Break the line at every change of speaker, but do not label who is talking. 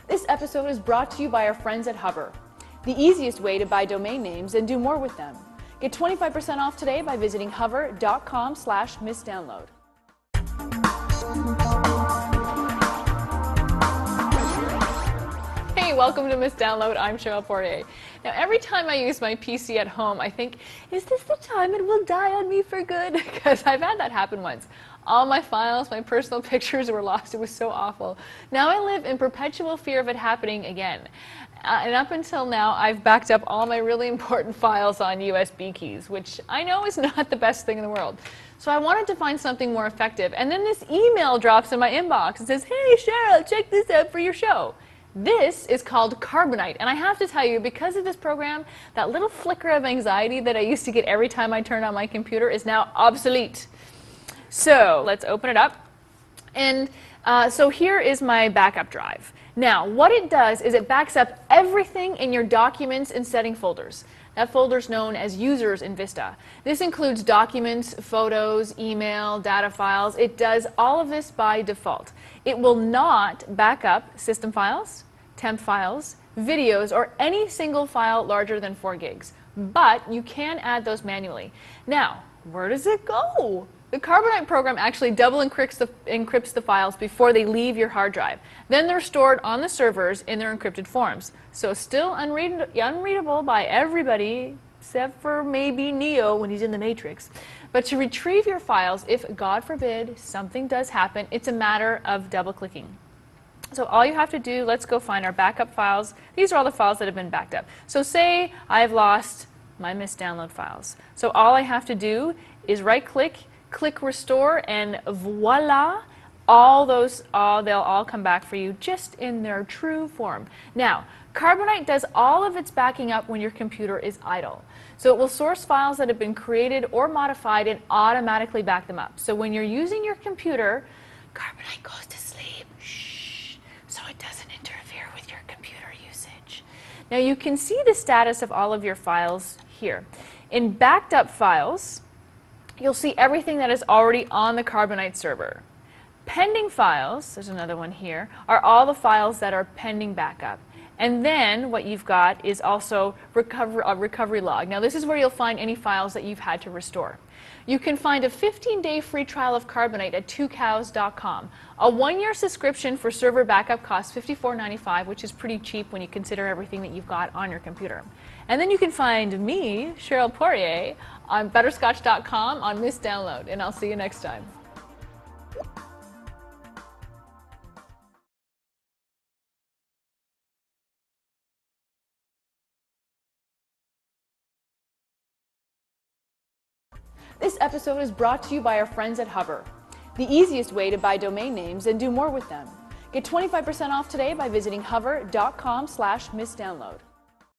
This episode is brought to you by our friends at Hover, the easiest way to buy domain names and do more with them. Get 25% off today by visiting hover.com/missdownload. Hey, welcome to Miss Download. I'm Cheryl. Now, every time I use my PC at home, I think, is this the time it will die on me for good? Because I've had that happen once. All my files, my personal pictures were lost. It was so awful. Now I live in perpetual fear of it happening again. And up until now, I've backed up all my really important files on USB keys, which I know is not the best thing in the world. So I wanted to find something more effective. And then this email drops in my inbox and says, hey, Cheryl, check this out for your show. This is called Carbonite, and I have to tell you, because of this program, that little flicker of anxiety that I used to get every time I turned on my computer is now obsolete. So let's open it up. And so here is my backup drive. Now, what it does is it backs up everything in your documents and setting folders. That folder is known as users in Vista. This includes documents, photos, email, data files. It does all of this by default. It will not back up system files, temp files, videos, or any single file larger than 4 gigs. But you can add those manually. Now, where does it go? The Carbonite program actually double encrypts the files before they leave your hard drive. Then they're stored on the servers in their encrypted forms. So still unreadable by everybody, except for maybe Neo when he's in the Matrix. But to retrieve your files, if God forbid something does happen, it's a matter of double-clicking. So all you have to do, let's go find our backup files. These are all the files that have been backed up. So say I've lost my missed download files. So all I have to do is right-click, click restore, and voila, they'll all come back for you just in their true form. Now, Carbonite does all of its backing up when your computer is idle. So it will source files that have been created or modified and automatically back them up. So when you're using your computer, Carbonite goes to sleep, shh, so it doesn't interfere with your computer usage. Now you can see the status of all of your files here. In backed up files, you'll see everything that is already on the Carbonite server. Pending files, there's another one here, are all the files that are pending backup. And then what you've got is also a recovery log. Now this is where you'll find any files that you've had to restore. You can find a 15-day free trial of Carbonite at 2cows.com. A 1-year subscription for server backup costs $54.95, which is pretty cheap when you consider everything that you've got on your computer. And then you can find me, Cheryl Poirier, on butterscotch.com on Miss Download, and I'll see you next time. This episode is brought to you by our friends at Hover, the easiest way to buy domain names and do more with them. Get 25% off today by visiting hover.com/missdownload.